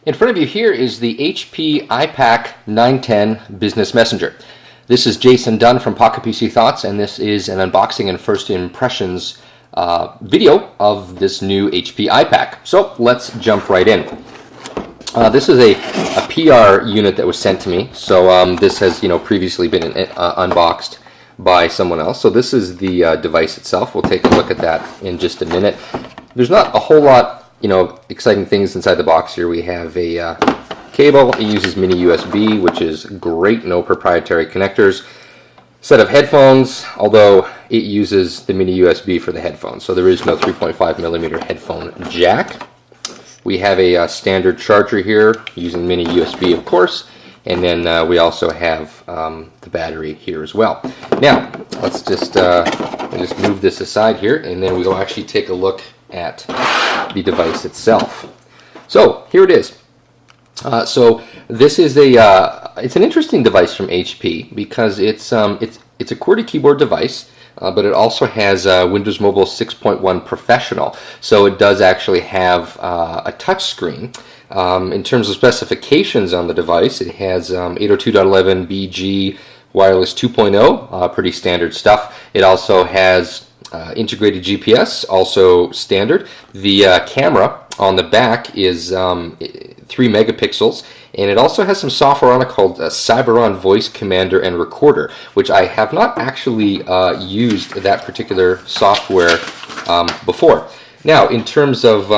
In front of you here is the HP iPAQ 910 Business Messenger. This is Jason Dunn from Pocket PC Thoughts, and this is an unboxing and first impressions video of this new HP iPAQ. So let's jump right in. This is a PR unit that was sent to me. So this has previously been unboxed by someone else. So this is the device itself. We'll take a look at that in just a minute. There's not a whole lot exciting things inside the box here. We have a cable. It uses mini USB, which is great. No proprietary connectors. Set of headphones, although it uses the mini USB for the headphones, so there is no 3.5mm headphone jack. We have a standard charger here using mini USB, of course, and then we also have the battery here as well. Now let's just move this aside here, and then we'll actually take a look at the device itself. So here it is. So this is it's an interesting device from HP because it's a QWERTY keyboard device, but it also has Windows Mobile 6.1 Professional. So it does actually have a touch screen. In terms of specifications on the device, it has 802.11bg wireless 2.0, pretty standard stuff. It also has integrated GPS, also standard. The camera on the back is 3 megapixels, and it also has some software on it called Cyberon Voice Commander and Recorder, which I have not actually used that particular software before. Now, in terms of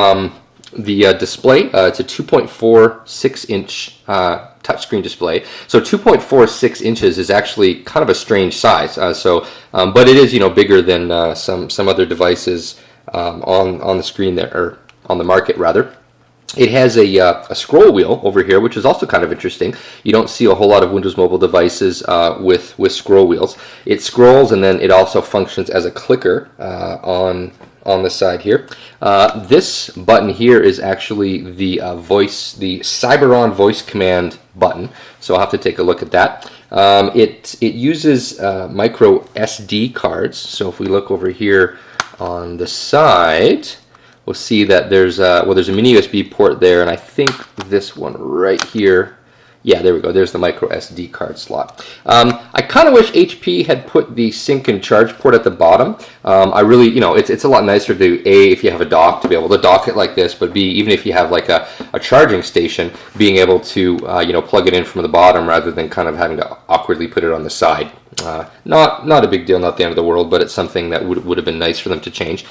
the display, it's a 2.46 inch touchscreen display. So 2.46 inches is actually kind of a strange size. But it is bigger than some other devices on the screen there, or on the market rather. It has a scroll wheel over here, which is also kind of interesting. You don't see a whole lot of Windows Mobile devices with scroll wheels. It scrolls, and then it also functions as a clicker on the side here. This button here is actually the Cyberon voice command button, so I'll have to take a look at that. It uses micro SD cards, so if we look over here on the side, we'll see that there's a mini USB port there, and I think this one right here, yeah, there we go, there's the micro SD card slot. I kind of wish HP had put the sync and charge port at the bottom. I really, it's a lot nicer to, A, if you have a dock, to be able to dock it like this, but B, even if you have like a charging station, being able to plug it in from the bottom rather than kind of having to awkwardly put it on the side. Not a big deal, not the end of the world, but it's something that would have been nice for them to change.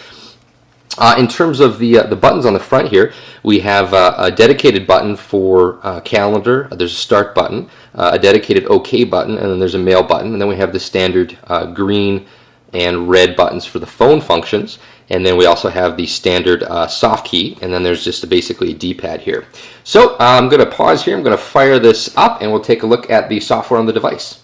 In terms of the buttons on the front here, we have a dedicated button for calendar. There's a start button, a dedicated OK button, and then there's a mail button. And then we have the standard green and red buttons for the phone functions. And then we also have the standard soft key, and then there's just basically a D-pad here. So I'm going to pause here. I'm going to fire this up, and we'll take a look at the software on the device.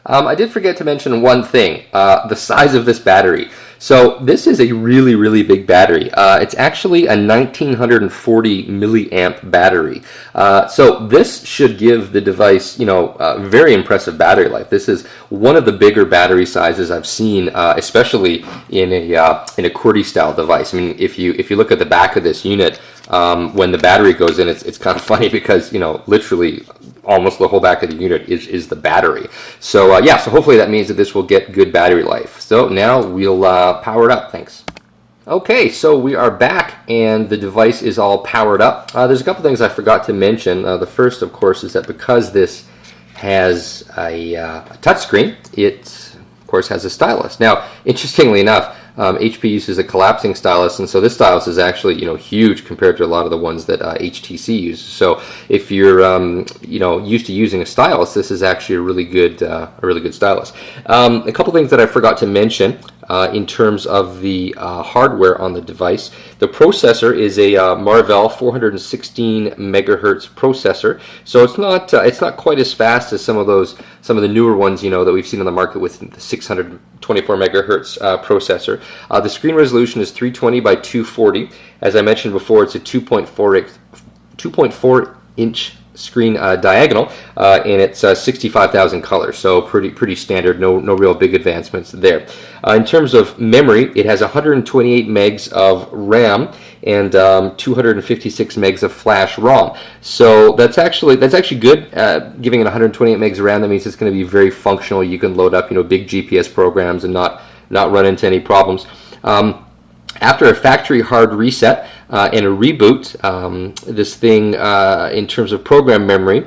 I did forget to mention one thing, the size of this battery. So this is a really big battery. It's actually a 1940 milliamp battery. So this should give the device, a very impressive battery life. This is one of the bigger battery sizes I've seen, especially in a QWERTY style device. I mean, if you look at the back of this unit, when the battery goes in, it's kind of funny because literally almost the whole back of the unit is the battery. So yeah, so hopefully that means that this will get good battery life. So now we'll power it up. Thanks. Okay, so we are back and the device is all powered up. There's a couple things I forgot to mention. The first, of course, is that because this has a touchscreen, it of course has a stylus. Now, interestingly enough, HP uses a collapsing stylus, and so this stylus is actually huge compared to a lot of the ones that HTC uses. So if you're used to using a stylus, this is actually a really good stylus. A couple things that I forgot to mention in terms of the hardware on the device. The processor is a Marvell 416 megahertz processor, so it's not quite as fast as some of the newer ones that we've seen on the market with the 624 megahertz processor. The screen resolution is 320 by 240. As I mentioned before, it's a 2.4 inch screen diagonal, and it's 65,000 colors, so pretty standard. No real big advancements there. In terms of memory, it has 128 megs of RAM and 256 megs of flash ROM. So that's actually good. Giving it 128 megs of RAM, that means it's going to be very functional. You can load up big GPS programs and not run into any problems. After a factory hard reset and a reboot, this thing, in terms of program memory,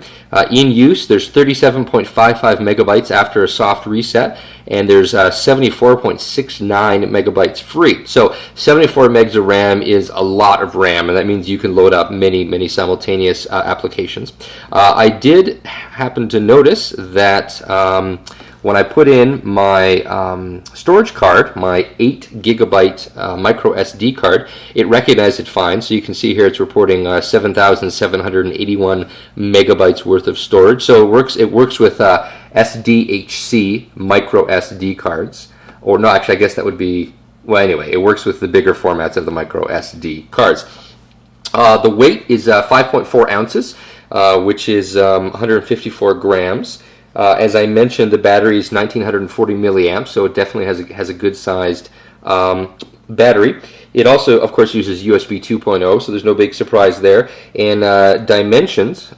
in use, there's 37.55 megabytes after a soft reset, and there's 74.69 megabytes free. So 74 megs of RAM is a lot of RAM, and that means you can load up many simultaneous applications. I did happen to notice that when I put in my storage card, my 8 gigabyte micro SD card, it recognized it fine. So you can see here it's reporting 7,781 megabytes worth of storage. So it works with SDHC micro SD cards. Or no, actually, I guess that would be, well, anyway, it works with the bigger formats of the micro SD cards. The weight is 5.4 ounces, which is 154 grams. As I mentioned, the battery is 1940 milliamps, so it definitely has a good-sized battery. It also, of course, uses USB 2.0, so there's no big surprise there. And dimensions,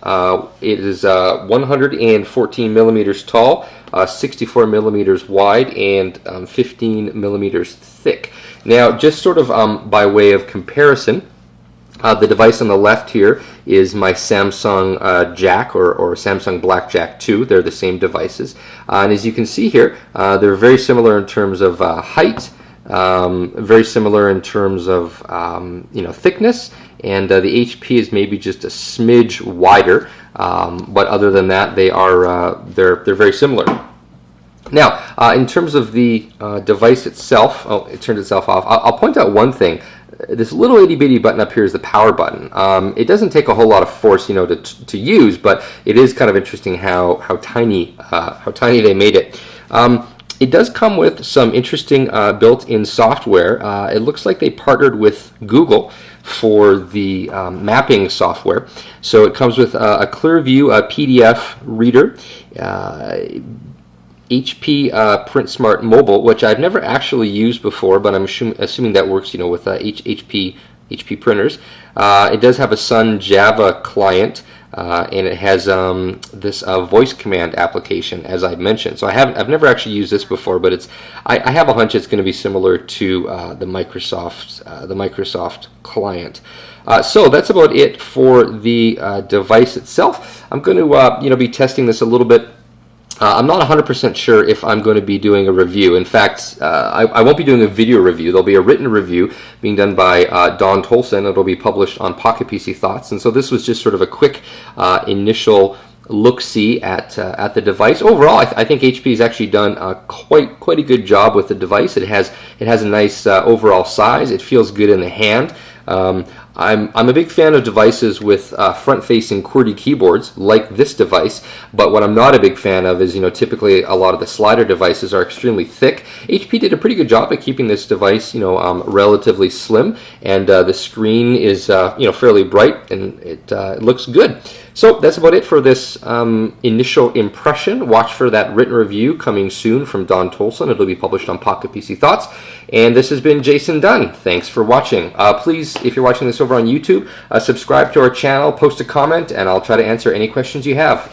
it is 114 millimeters tall, 64 millimeters wide, and 15 millimeters thick. Now, just sort of by way of comparison, the device on the left here is my Samsung Jack or Samsung Blackjack 2. They're the same devices. And as you can see here, they're very similar in terms of height, very similar in terms of thickness, and the HP is maybe just a smidge wider. But other than that, they're very similar. Now, in terms of the device itself, oh, it turned itself off. I'll point out one thing. This little itty bitty button up here is the power button. It doesn't take a whole lot of force, to use, but it is kind of interesting how tiny they made it. It does come with some interesting built-in software. It looks like they partnered with Google for the mapping software. So it comes with a ClearView PDF reader, HP Print Smart Mobile, which I've never actually used before, but I'm assuming that works, with HP printers. It does have a Sun Java client, and it has this voice command application, as I mentioned. So I've never actually used this before, but I have a hunch it's going to be similar to the Microsoft client. So that's about it for the device itself. I'm going to be testing this a little bit. I'm not 100% sure if I'm going to be doing a review. In fact, I won't be doing a video review. There'll be a written review being done by Don Tolson. It'll be published on Pocket PC Thoughts. And so this was just sort of a quick initial look-see at the device. Overall, I think HP has actually done quite a good job with the device. It has a nice overall size. It feels good in the hand. I'm a big fan of devices with front-facing QWERTY keyboards like this device, but what I'm not a big fan of is, typically a lot of the slider devices are extremely thick. HP did a pretty good job at keeping this device, relatively slim, and the screen is, fairly bright, and it looks good. So that's about it for this initial impression. Watch for that written review coming soon from Don Tolson. It'll be published on Pocket PC Thoughts. And this has been Jason Dunn. Thanks for watching. Please, if you're watching this over on YouTube, subscribe to our channel, post a comment, and I'll try to answer any questions you have.